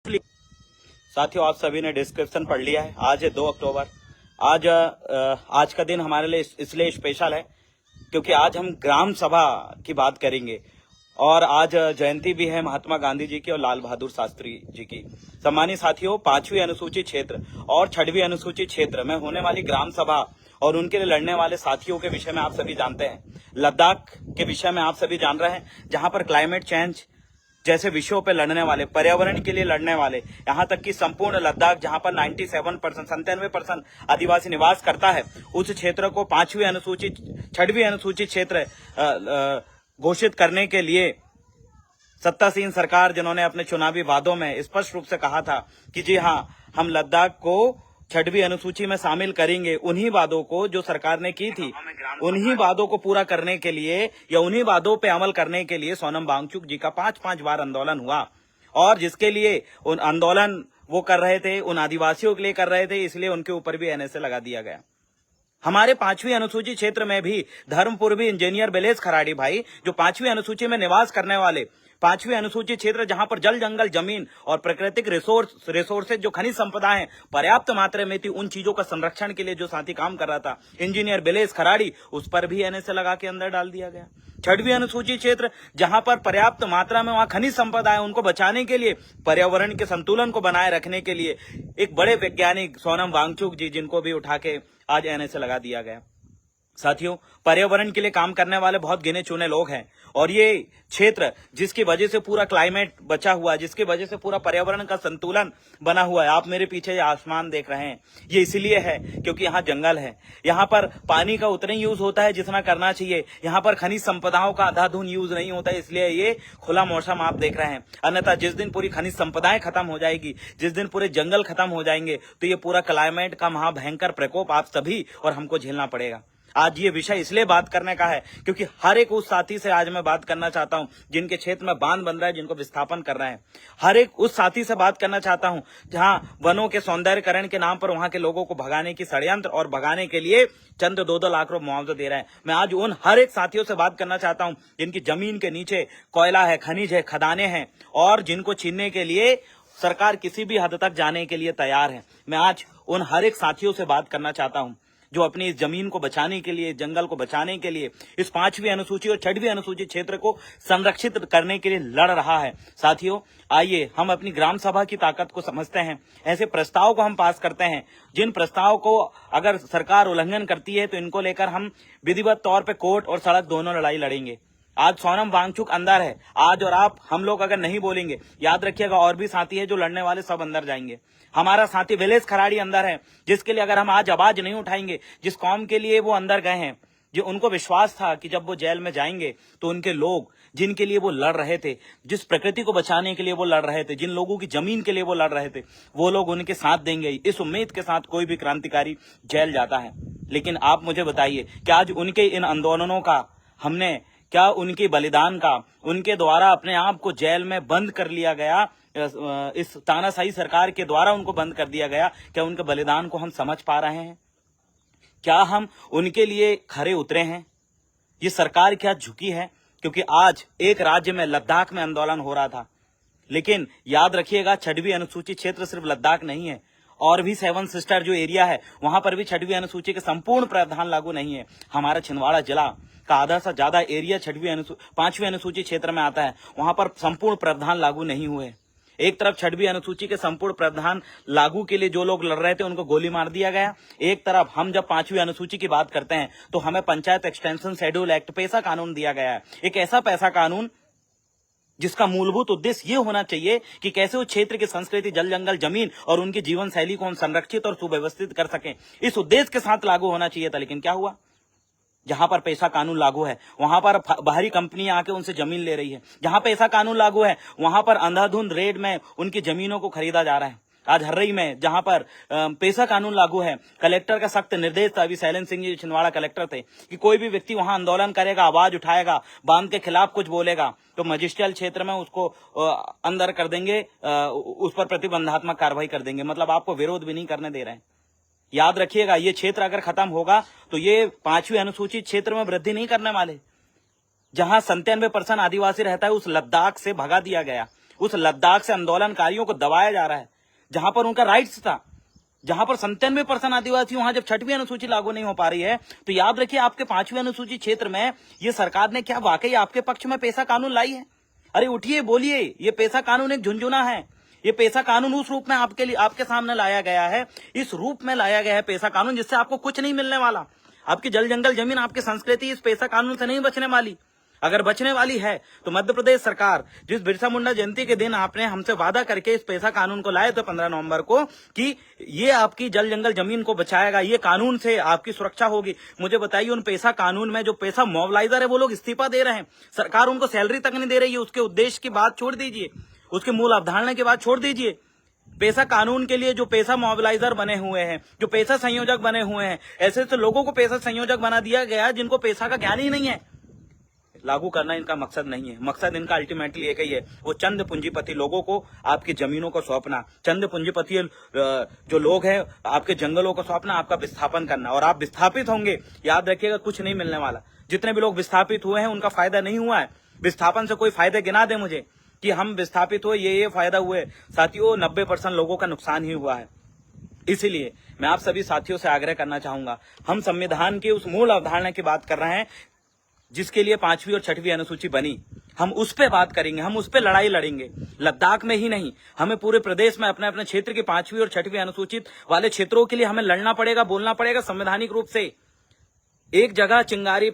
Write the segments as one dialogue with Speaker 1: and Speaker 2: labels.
Speaker 1: Mostly साथियों आप सभी ने डिस्क्रिप्शन पढ़ लिया है। आज है 2 अक्टूबर। आज का दिन हमारे लिए इसलिए स्पेशल है क्योंकि आज हम ग्राम सभा की बात करेंगे और आज जयंती भी है महात्मा गांधी जी की और लाल बहादुर शास्त्री जी की। सम्मानित साथियों, 5वीं अनुसूचित क्षेत्र और 6वीं अनुसूचित क्षेत्र में होने वाली ग्राम सभा और उनके लिए लड़ने वाले साथियों के विषय में आप सभी जानते हैं। लद्दाख के विषय में आप सभी जान रहे हैं, जहां पर क्लाइमेट चेंज जैसे विषयों पर लड़ने वाले, पर्यावरण के लिए लड़ने वाले, यहाँ तक कि संपूर्ण लद्दाख जहां पर 97% आदिवासी निवास करता है, उस क्षेत्र को 6वीं अनुसूचित क्षेत्र घोषित करने के लिए सत्तासीन सरकार, जिन्होंने अपने चुनावी वादों में स्पष्ट रूप से कहा था कि जी हां, हम लद्दाख को 6वीं अनुसूची में शामिल करेंगे, उन्हीं वादों को जो सरकार ने की थी, उन्हीं वादों को पूरा करने के लिए या उन्हीं वादों पे अमल करने के लिए सोनम वांगचुक जी का 5 बार आंदोलन हुआ। और जिसके लिए उन आंदोलन वो कर रहे थे, उन आदिवासियों के लिए कर रहे थे, इसलिए उनके ऊपर भी एनएसए लगा दिया गया। हमारे 5वीं अनुसूची क्षेत्र में भी धर्मपुर भी इंजीनियर बिलेश खराड़ी भाई, जो 5वीं अनुसूची में निवास करने वाले, 5वीं अनुसूची क्षेत्र जहां पर जल जंगल जमीन और प्राकृतिक रिसोर्सेज जो खनिज संपदा है पर्याप्त मात्रा में थी, उन चीजों का संरक्षण के लिए जो साथी काम कर रहा था इंजीनियर बिलेश खराड़ी, उस पर भी एनएसए लगा के अंदर डाल दिया गया। 6वीं अनुसूची क्षेत्र जहां पर पर्याप्त मात्रा में वहां खनिज संपदा है, उनको बचाने के लिए, पर्यावरण के संतुलन को बनाए रखने के लिए एक बड़े वैज्ञानिक सोनम वांगचुक जी, जिनको भी उठा के आज एनएसए लगा दिया गया। साथियों, पर्यावरण के लिए काम करने वाले बहुत गिने चुने लोग हैं और ये क्षेत्र जिसकी वजह से पूरा क्लाइमेट बचा हुआ है, जिसकी वजह से पूरा पर्यावरण का संतुलन बना हुआ है। आप मेरे पीछे ये आसमान देख रहे हैं, ये इसलिए है क्योंकि यहाँ जंगल है, यहाँ पर पानी का उतना ही यूज होता है जितना करना चाहिए, यहाँ पर खनिज संपदाओं का अंधाधुन यूज नहीं होता, इसलिए ये खुला मौसम आप देख रहे हैं। अन्यथा जिस दिन पूरी खनिज संपदाएं खत्म हो जाएगी, जिस दिन पूरे जंगल खत्म हो जाएंगे, तो ये पूरा क्लाइमेट का महाभयंकर प्रकोप आप सभी और हमको झेलना पड़ेगा। आज ये विषय इसलिए बात करने का है क्योंकि हर एक उस साथी से आज मैं बात करना चाहता हूं जिनके क्षेत्र में बांध बन रहा है, जिनको विस्थापन कर रहे हैं। हर एक उस साथी से बात करना चाहता हूं जहां वनों के सौंदर्यकरण के नाम पर वहां के लोगों को भगाने की षड्यंत्र और भगाने के लिए चंद 2-2 लाख रुपए मुआवजा दे रहे हैं। मैं आज उन हर एक साथियों से बात करना चाहता हूं जिनकी जमीन के नीचे कोयला है, खनिज है, खदानें हैं और जिनको छीनने के लिए सरकार किसी भी हद तक जाने के लिए तैयार है। मैं आज उन हर एक साथियों से बात करना चाहता हूं जो अपनी इस जमीन को बचाने के लिए, जंगल को बचाने के लिए, इस 5वीं अनुसूची और 6वीं अनुसूची क्षेत्र को संरक्षित करने के लिए लड़ रहा है। साथियों, आइए हम अपनी ग्राम सभा की ताकत को समझते हैं, ऐसे प्रस्ताव को हम पास करते हैं जिन प्रस्ताव को अगर सरकार उल्लंघन करती है तो इनको लेकर हम विधिवत तौर पर कोर्ट और सड़क दोनों लड़ाई लड़ेंगे। आज सोनम वांगचुक अंदर है, आज और आप हम लोग अगर नहीं बोलेंगे, याद रखिएगा और भी साथी है जो लड़ने वाले, सब अंदर जाएंगे। हमारा साथी बिलेश खराड़ी अंदर है, जिसके लिए अगर हम आज आवाज नहीं उठाएंगे, जिस कौम के लिए वो अंदर गए हैं, जो उनको विश्वास था कि जब वो जेल में जाएंगे तो उनके लोग, जिनके लिए वो लड़ रहे थे, जिस प्रकृति को बचाने के लिए वो लड़ रहे थे, जिन लोगों की जमीन के लिए वो लड़ रहे थे, वो लोग उनके साथ देंगे। इस उम्मीद के साथ कोई भी क्रांतिकारी जेल जाता है। लेकिन आप मुझे बताइए कि आज उनके इन आंदोलनों का हमने क्या, उनके बलिदान का, उनके द्वारा अपने आप को जेल में बंद कर लिया गया, इस तानाशाही सरकार के द्वारा उनको बंद कर दिया गया, क्या उनके बलिदान को हम समझ पा रहे हैं? क्या हम उनके लिए खरे उतरे हैं? ये सरकार क्या झुकी है? क्योंकि आज एक राज्य में, लद्दाख में आंदोलन हो रहा था, लेकिन याद रखिएगा 6वीं अनुसूची क्षेत्र सिर्फ लद्दाख नहीं है, और भी 7 सिस्टर जो एरिया है वहां पर भी 6वीं अनुसूची के संपूर्ण प्रावधान लागू नहीं है। हमारा छिंदवाड़ा जिला का आधा से ज्यादा एरिया 5वीं अनुसूची क्षेत्र में आता है, वहां पर संपूर्ण प्रावधान लागू नहीं हुए। एक तरफ 6वीं अनुसूची के संपूर्ण प्रावधान लागू के लिए जो लोग लड़ रहे थे उनको गोली मार दिया गया, एक तरफ हम जब 5वीं अनुसूची की बात करते हैं तो हमें पंचायत एक्सटेंशन शेड्यूल एक्ट पैसा कानून दिया गया है। एक ऐसा पैसा कानून जिसका मूलभूत उद्देश्य ये होना चाहिए कि कैसे उस क्षेत्र की संस्कृति, जल जंगल जमीन और उनकी जीवन शैली को हम संरक्षित और सुव्यवस्थित कर सकें, इस उद्देश्य के साथ लागू होना चाहिए था। लेकिन क्या हुआ? जहां पर पैसा कानून लागू है वहां पर बाहरी कंपनियां आके उनसे जमीन ले रही है। जहां पैसा कानून लागू है वहां पर अंधाधुंध रेट में उनकी जमीनों को खरीदा जा रहा है। आज हर्रई में जहां पर पैसा कानून लागू है, कलेक्टर का सख्त निर्देश था, अभी शैलेंद्र सिंह जी छिंदवाड़ा कलेक्टर थे, कि कोई भी व्यक्ति वहां आंदोलन करेगा, आवाज उठाएगा, बांध के खिलाफ कुछ बोलेगा तो मजिस्ट्रियल क्षेत्र में उसको अंदर कर देंगे, उस पर प्रतिबंधात्मक कार्रवाई कर देंगे। मतलब आपको विरोध भी नहीं करने दे रहे हैं। याद रखिएगा, ये क्षेत्र अगर खत्म होगा तो ये 5वीं अनुसूचित क्षेत्र में वृद्धि नहीं करने वाले। जहां 97% आदिवासी रहता है उस लद्दाख से भगा दिया गया, उस लद्दाख से आंदोलनकारियों को दबाया जा रहा है, जहां पर उनका राइट्स था, जहां पर 97% आदिवासी, वहां जब 6वीं अनुसूची लागू नहीं हो पा रही है, तो याद रखिए आपके 5वीं अनुसूची क्षेत्र में ये सरकार ने क्या वाकई आपके पक्ष में पेशा कानून लाई है? अरे उठिए, बोलिए, ये पेशा कानून एक झुंझुना है। ये पेशा कानून उस रूप में आपके लिए, आपके सामने लाया गया है, इस रूप में लाया गया है पेशा कानून, जिससे आपको कुछ नहीं मिलने वाला। आपकी जल जंगल जमीन, आपकी संस्कृति इस पेशा कानून से नहीं बचने वाली। अगर बचने वाली है तो मध्य प्रदेश सरकार, जिस बिरसा मुंडा जयंती के दिन आपने हमसे वादा करके इस पेशा कानून को लाए थे 15 नवंबर को, कि ये आपकी जल जंगल जमीन को बचाएगा, ये कानून से आपकी सुरक्षा होगी, मुझे बताइए उन पेशा कानून में जो पेशा मोबिलाइजर है वो लोग इस्तीफा दे रहे हैं, सरकार उनको सैलरी तक नहीं दे रही है। उसके उद्देश्य की बात छोड़ दीजिए, उसके मूल अवधारणा की बात छोड़ दीजिए। पेशा कानून के लिए जो पेशा मोबिलाइजर बने हुए हैं, जो पेशा संयोजक बने हुए हैं, ऐसे तो लोगों को पेशा संयोजक बना दिया गया जिनको पेशा का ज्ञान ही नहीं है। लागू करना इनका मकसद नहीं है। मकसद इनका अल्टीमेटली एक ही है, वो चंद पूंजीपति लोगों को आपकी जमीनों को सौंपना, चंद पूंजीपति जो लोग हैं आपके जंगलों को सौंपना, आपका विस्थापन करना। और आप विस्थापित होंगे, याद रखिएगा, कुछ नहीं मिलने वाला। जितने भी लोग विस्थापित हुए हैं उनका फायदा नहीं हुआ है। विस्थापन से कोई फायदे गिना दे मुझे कि हम विस्थापित हुए, ये फायदा हुए। साथियों, 90% लोगों का नुकसान ही हुआ है। इसीलिए मैं आप सभी साथियों से आग्रह करना चाहूंगा, हम संविधान की उस मूल अवधारणा की बात कर रहे हैं जिसके लिए 5वीं और 6वीं अनुसूची बनी, हम उस पे बात करेंगे, हम उस पे लड़ाई लड़ेंगे। लद्दाख में ही नहीं, हमें पूरे प्रदेश में अपने अपने क्षेत्र की 5वीं और 6वीं अनुसूचित वाले क्षेत्रों के लिए हमें लड़ना पड़ेगा, बोलना पड़ेगा संवैधानिक रूप से। एक जगह चिंगारी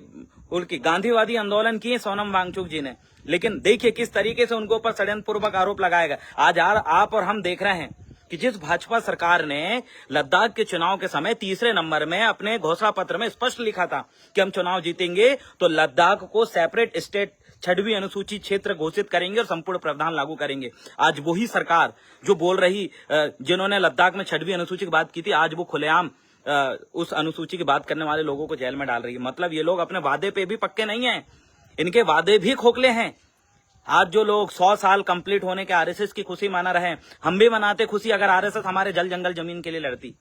Speaker 1: उनकी गांधीवादी आंदोलन किए सोनम वांगचुक जी ने, लेकिन देखिए किस तरीके से उनके ऊपर षड्यंत्र पूर्वक आरोप लगाएगा। आज आप और हम देख रहे हैं कि जिस भाजपा सरकार ने लद्दाख के चुनाव के समय तीसरे नंबर में अपने घोषणा पत्र में स्पष्ट लिखा था कि हम चुनाव जीतेंगे तो लद्दाख को सेपरेट स्टेट 6वीं अनुसूची क्षेत्र घोषित करेंगे और संपूर्ण प्रावधान लागू करेंगे। आज वही सरकार जो बोल रही, जिन्होंने लद्दाख में 6वीं अनुसूची की बात की थी, आज वो खुलेआम उस अनुसूची की बात करने वाले लोगों को जेल में डाल रही है। मतलब ये लोग अपने वादे पे भी पक्के नहीं है, इनके वादे भी खोखले हैं। आज जो लोग 100 साल कंप्लीट होने के आरएसएस की खुशी मना रहे हैं, हम भी मनाते खुशी अगर आरएसएस हमारे जल जंगल जमीन के लिए लड़ती।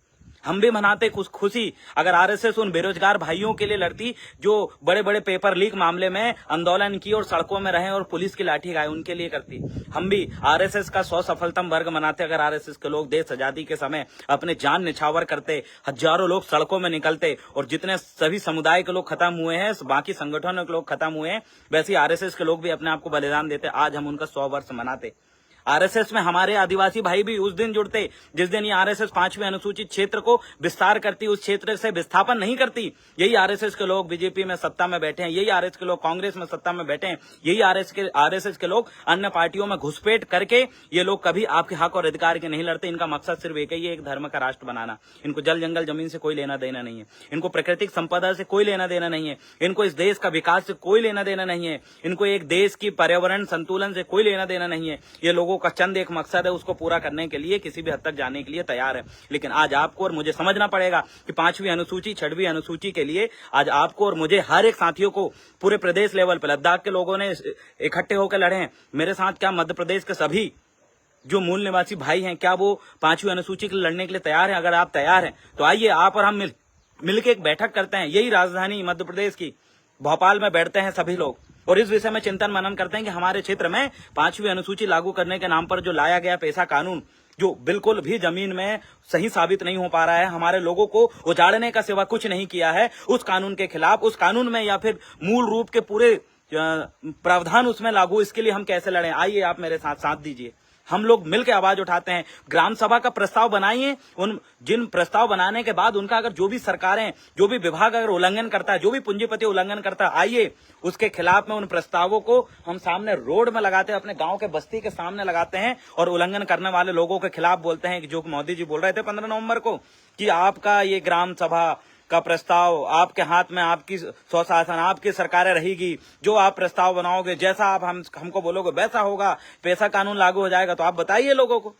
Speaker 1: हम भी मनाते खुशी अगर आरएसएस उन बेरोजगार भाइयों के लिए लड़ती जो बड़े बड़े पेपर लीक मामले में आंदोलन की और सड़कों में रहे और पुलिस की लाठी खाए, उनके लिए करती। हम भी आरएसएस का 100 सफलतम वर्ग मनाते अगर आरएसएस के लोग देश आजादी के समय अपने जान निछावर करते, हजारों लोग सड़कों में निकलते और जितने सभी समुदाय के लोग खत्म हुए हैं, बाकी संगठनों के लोग खत्म हुए हैं, वैसे ही आरएसएस के लोग भी अपने आप को बलिदान देते। आज हम उनका 100 वर्ष मनाते। आरएसएस में हमारे आदिवासी भाई भी उस दिन जुड़ते जिस दिन ये आरएसएस 5वीं अनुसूचित क्षेत्र को विस्तार करती, उस क्षेत्र से विस्थापन नहीं करती। यही आरएसएस के लोग बीजेपी में सत्ता में बैठे हैं, यही आरएसएस के लोग कांग्रेस में सत्ता में बैठे हैं, यही आरएसएस के लोग अन्य पार्टियों में घुसपैठ करके ये लोग कभी आपके हक और अधिकार के नहीं लड़ते। इनका मकसद सिर्फ एक ही है, एक धर्म का राष्ट्र बनाना। इनको जल जंगल जमीन से कोई लेना देना नहीं है, इनको प्राकृतिक संपदा से कोई लेना देना नहीं है, इनको इस देश का विकास से कोई लेना देना नहीं है, इनको एक देश की पर्यावरण संतुलन से कोई लेना देना नहीं है। ये लोगों का चंद एक मकसद है, उसको पूरा करने के लिए किसी भी हद तक जाने के लिए तैयार है। लेकिन आज आपको और मुझे समझना पड़ेगा कि 5वीं अनुसूची 6वीं अनुसूची के लिए आज आपको और मुझे, हर एक साथियों को पूरे प्रदेश लेवल पर, लद्दाख के लोगों ने इकट्ठे होकर लड़े हैं मेरे साथ, क्या मध्य प्रदेश के सभी जो मूल निवासी भाई हैं, क्या वो 5वीं अनुसूची के लिए लड़ने के लिए तैयार हैं? अगर आप तैयार हैं तो आइए आप और हम मिलकर एक बैठक करते हैं। यही राजधानी मध्य प्रदेश की भोपाल में बैठते हैं सभी लोग और इस विषय में चिंतन मनन करते हैं कि हमारे क्षेत्र में 5वीं अनुसूची लागू करने के नाम पर जो लाया गया पेशा कानून, जो बिल्कुल भी जमीन में सही साबित नहीं हो पा रहा है, हमारे लोगों को उजाड़ने का सिवा कुछ नहीं किया है, उस कानून के खिलाफ, उस कानून में या फिर मूल रूप के पूरे प्रावधान उसमें लागू, इसके लिए हम कैसे लड़ें? आइए आप मेरे साथ दीजिए, हम लोग मिलकर आवाज उठाते हैं। ग्राम सभा का प्रस्ताव बनाइए, उन जिन प्रस्ताव बनाने के बाद उनका अगर जो भी सरकारें, जो भी विभाग अगर उल्लंघन करता है, जो भी पूंजीपति उल्लंघन करता है, आइए उसके खिलाफ में उन प्रस्तावों को हम सामने रोड में लगाते हैं, अपने गांव के बस्ती के सामने लगाते हैं और उल्लंघन करने वाले लोगों के खिलाफ बोलते हैं कि जो मोदी जी बोल रहे थे 15 नवंबर को कि आपका ये ग्राम सभा का प्रस्ताव आपके हाथ में, आपकी स्वशासन, आपकी सरकारें रहेगी, जो आप प्रस्ताव बनाओगे, जैसा आप हमको बोलोगे वैसा होगा, पेशा कानून लागू हो जाएगा। तो आप बताइए लोगों को।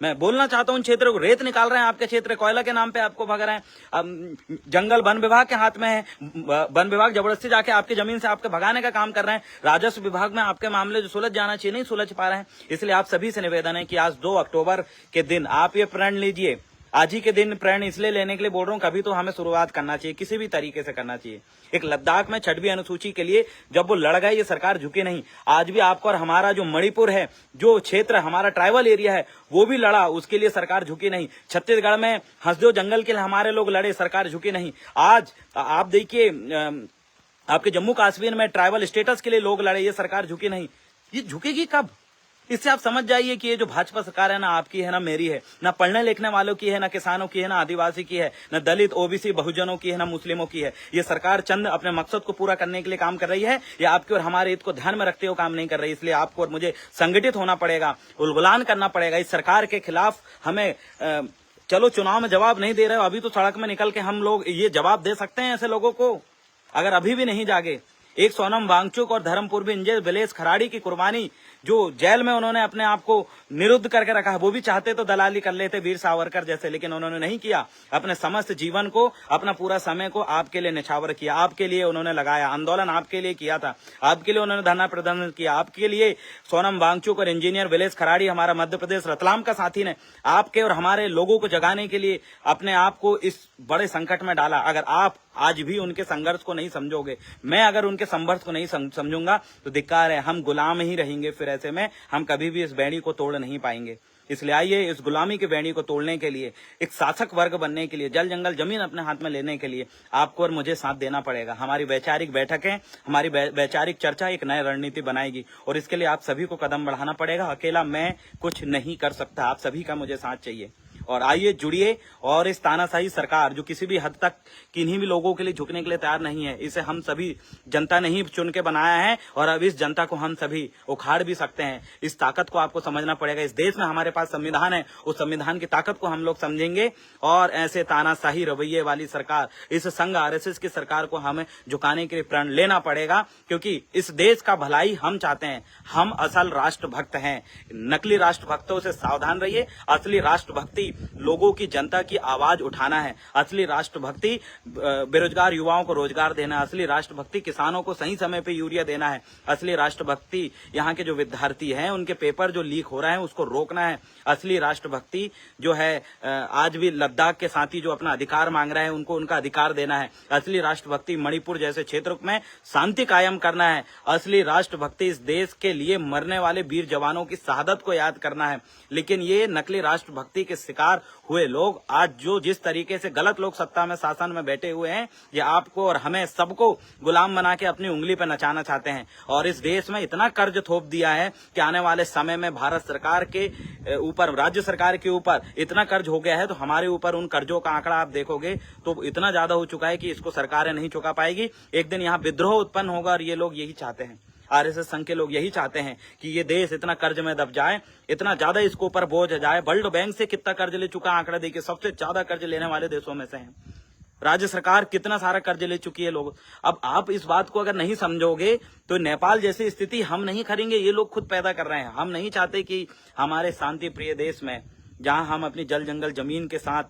Speaker 1: मैं बोलना चाहता हूं उन क्षेत्रों को, रेत निकाल रहे हैं आपके क्षेत्र, कोयला के नाम पे आपको भगा रहे हैं, जंगल वन विभाग के हाथ में है, वन विभाग जबरदस्ती जाके आपकी जमीन से आपके भगाने का काम कर रहे हैं, राजस्व विभाग में आपके मामले जो सुलझ जाना चाहिए नहीं सुलझ पा रहे हैं। इसलिए आप सभी से निवेदन है कि आज 2 अक्टूबर के दिन आप ये प्रण लीजिए आज ही के दिन प्रण इसलिए लेने के लिए बोल रहा हूँ, कभी तो हमें शुरुआत करना चाहिए, किसी भी तरीके से करना चाहिए। एक लद्दाख में 6वीं अनुसूची के लिए जब वो लड़ गए, ये सरकार झुकी नहीं। आज भी आपको और हमारा जो मणिपुर है, जो क्षेत्र हमारा ट्राइबल एरिया है, वो भी लड़ा, उसके लिए सरकार झुकी नहीं। छत्तीसगढ़ में हंसदेव जंगल के लिए हमारे लोग लड़े, सरकार झुकी नहीं। आज आप देखिए आपके जम्मू कश्मीर में ट्राइबल स्टेटस के लिए लोग लड़े, ये सरकार झुकी नहीं। ये झुकेगी कब? इससे आप समझ जाइए कि ये जो भाजपा सरकार है ना आपकी है ना मेरी है, ना पढ़ने लिखने वालों की है, ना किसानों की है, ना आदिवासी की है, ना दलित ओबीसी बहुजनों की है, ना मुस्लिमों की है। ये सरकार चंद अपने मकसद को पूरा करने के लिए काम कर रही है, या आपके और हमारे हित को ध्यान में रखते हुए काम नहीं कर रही। इसलिए आपको और मुझे संगठित होना पड़ेगा, उलगुलान करना पड़ेगा। इस सरकार के खिलाफ हमें चलो चुनाव में जवाब नहीं दे रहे हो, अभी तो सड़क में निकल के हम लोग ये जवाब दे सकते हैं ऐसे लोगों को। अगर अभी भी नहीं जागे, एक सोनम वांगचुक और धर्मपुर भी इंजय विलेश खराड़ी की कुर्बानी, जो जेल में उन्होंने अपने आप को निरुद्ध करके रखा है, वो भी चाहते तो दलाली कर लेते वीर सावरकर जैसे, लेकिन उन्होंने नहीं किया। अपने समस्त जीवन को, अपना पूरा समय को आपके लिए निछावर किया, आपके लिए उन्होंने लगाया, आंदोलन आपके लिए किया था, आपके लिए उन्होंने धरना प्रदर्शन किया, आपके लिए सोनम वांगचुक और इंजीनियर विलेश खराड़ी, हमारा मध्य प्रदेश रतलाम का साथी ने आपके और हमारे लोगों को जगाने के लिए अपने आप को इस बड़े संकट में डाला। अगर आप आज भी उनके संघर्ष को नहीं समझोगे, मैं अगर उनके संघर्ष को नहीं समझूंगा, तो धिक्कार है, हम गुलाम ही रहेंगे। फिर ऐसे में हम कभी भी इस बेड़ी को तोड़ नहीं पाएंगे। इसलिए आइए, इस गुलामी की बेड़ी को तोड़ने के लिए, एक शासक वर्ग बनने के लिए, जल जंगल जमीन अपने हाथ में लेने के लिए आपको और मुझे साथ देना पड़ेगा। हमारी वैचारिक बैठकें, हमारी वैचारिक चर्चा एक नई रणनीति बनाएगी, और इसके लिए आप सभी को कदम बढ़ाना पड़ेगा। अकेला मैं कुछ नहीं कर सकता, आप सभी का मुझे साथ चाहिए। और आइए जुड़िए, और इस तानाशाही सरकार जो किसी भी हद तक किन्हीं भी लोगों के लिए झुकने के लिए तैयार नहीं है, इसे हम सभी जनता ने ही चुन के बनाया है, और अब इस जनता को हम सभी उखाड़ भी सकते हैं। इस ताकत को आपको समझना पड़ेगा। इस देश में हमारे पास संविधान है, उस संविधान की ताकत को हम लोग समझेंगे, और ऐसे तानाशाही रवैये वाली सरकार, इस संघ आरएसएस की सरकार को हमें झुकाने के लिए प्रण लेना पड़ेगा, क्योंकि इस देश का भलाई हम चाहते हैं। हम असल राष्ट्रभक्त हैं, नकली राष्ट्रभक्तों से सावधान रहिए। असली राष्ट्रभक्ति लोगों की, जनता की आवाज उठाना है। असली राष्ट्रभक्ति बेरोजगार युवाओं को रोजगार देना है। असली राष्ट्रभक्ति किसानों को सही समय पे यूरिया देना है। असली राष्ट्रभक्ति यहाँ के जो विद्यार्थी हैं उनके पेपर जो लीक हो रहे हैं उसको रोकना है। असली राष्ट्रभक्ति जो है, आज भी लद्दाख के साथी जो अपना अधिकार मांग रहे हैं उनको उनका अधिकार देना है। असली राष्ट्रभक्ति मणिपुर जैसे क्षेत्र में शांति कायम करना है। असली राष्ट्रभक्ति इस देश के लिए मरने वाले वीर जवानों की शहादत को याद करना है। लेकिन ये नकली राष्ट्रभक्ति के शिकार हुए लोग आज जो जिस तरीके से गलत लोग सत्ता में, शासन में बैठे हुए हैं, ये आपको और हमें सबको गुलाम बना के अपनी उंगली पर नचाना चाहते हैं। और इस देश में इतना कर्ज थोप दिया है कि आने वाले समय में भारत सरकार के ऊपर, राज्य सरकार के ऊपर इतना कर्ज हो गया है, तो हमारे ऊपर उन कर्जों का आंकड़ा आप देखोगे तो इतना ज्यादा हो चुका है कि इसको सरकारें नहीं चुका पाएगी। एक दिन यहाँ विद्रोह उत्पन्न होगा, और ये लोग यही चाहते हैं। आरएसएस संघ के लोग यही चाहते हैं कि ये देश इतना कर्ज में दब जाए, इतना ज्यादा इसके ऊपर बोझ जाए। वर्ल्ड बैंक से कितना कर्ज ले चुका आंकड़ा देखिए, सबसे ज्यादा कर्ज लेने वाले देशों में से हैं। राज्य सरकार कितना सारा कर्ज ले चुकी है लोग। अब आप इस बात को अगर नहीं समझोगे तो नेपाल जैसी स्थिति हम नहीं करेंगे, ये लोग खुद पैदा कर रहे हैं। हम नहीं चाहते कि हमारे शांति प्रिय देश में, जहां हम अपनी जल जंगल जमीन के साथ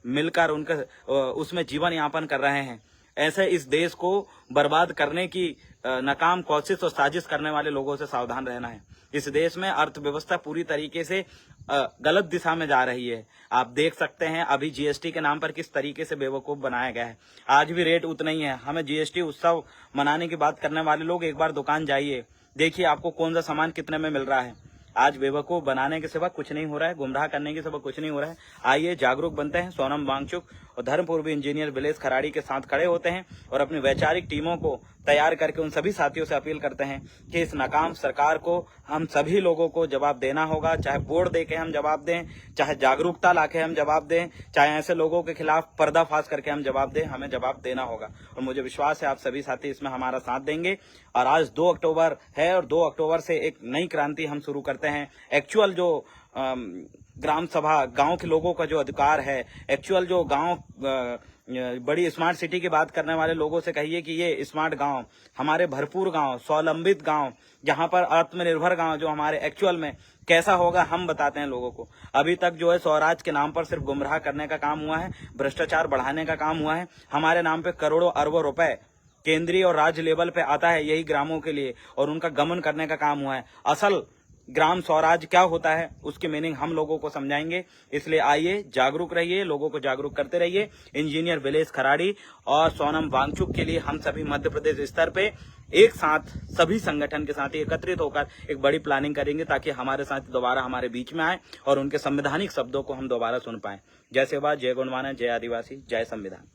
Speaker 1: मिलकर उनका उसमें जीवन यापन कर रहे हैं, ऐसे इस देश को बर्बाद करने की नाकाम कोशिश और साजिश करने वाले लोगों से सावधान रहना है। इस देश में अर्थव्यवस्था पूरी तरीके से गलत दिशा में जा रही है। आप देख सकते हैं अभी जीएसटी के नाम पर किस तरीके से बेवकूफ बनाया गया है। आज भी रेट उतना ही है। हमें जीएसटी उत्सव मनाने की बात करने वाले लोग एक बार दुकान जाइए, देखिए आपको कौन सा सामान कितने में मिल रहा है। आज बेवकूफ बनाने के सिवा कुछ नहीं हो रहा है, गुमराह करने के सिवा कुछ नहीं हो रहा है। आइए जागरूक बनते हैं, सोनम वांगचुक और धर्मपूर्वी इंजीनियर विलेश खराड़ी के साथ खड़े होते हैं और अपनी वैचारिक टीमों को तैयार करके उन सभी साथियों से अपील करते हैं कि इस नाकाम सरकार को हम सभी लोगों को जवाब देना होगा। चाहे वोट दे के हम जवाब दें, चाहे जागरूकता लाके हम जवाब दें, चाहे ऐसे लोगों के खिलाफ पर्दाफाश करके हम जवाब दें, हमें जवाब देना होगा। और मुझे विश्वास है आप सभी साथी इसमें हमारा साथ देंगे। और आज 2 अक्टूबर है और 2 अक्टूबर से एक नई क्रांति हम शुरू करते हैं। एक्चुअल जो ग्राम सभा, गांव के लोगों का जो अधिकार है, एक्चुअल जो गांव, बड़ी स्मार्ट सिटी की बात करने वाले लोगों से कहिए कि ये स्मार्ट गांव, हमारे भरपूर गांव, स्वावलंबित गांव, जहां पर आत्मनिर्भर गांव जो हमारे एक्चुअल में कैसा होगा हम बताते हैं लोगों को। अभी तक जो है स्वराज के नाम पर सिर्फ गुमराह करने का काम हुआ है, भ्रष्टाचार बढ़ाने का काम हुआ है। हमारे नाम पे करोड़ों अरबों रुपए केंद्रीय और राज्य लेवल पे आता है यही ग्रामों के लिए, और उनका गमन करने का काम हुआ है। असल ग्राम स्वराज क्या होता है उसकी मीनिंग हम लोगों को समझाएंगे। इसलिए आइए, जागरूक रहिए, लोगों को जागरूक करते रहिए। इंजीनियर विलेश खराड़ी और सोनम वांगचुक के लिए हम सभी मध्य प्रदेश स्तर पे एक साथ सभी संगठन के साथ एकत्रित होकर एक बड़ी प्लानिंग करेंगे, ताकि हमारे साथ दोबारा हमारे बीच में आए और उनके संवैधानिक शब्दों को हम दोबारा सुन पाए। जय सेवा, जय गुणवाना, जय आदिवासी, जय संविधान।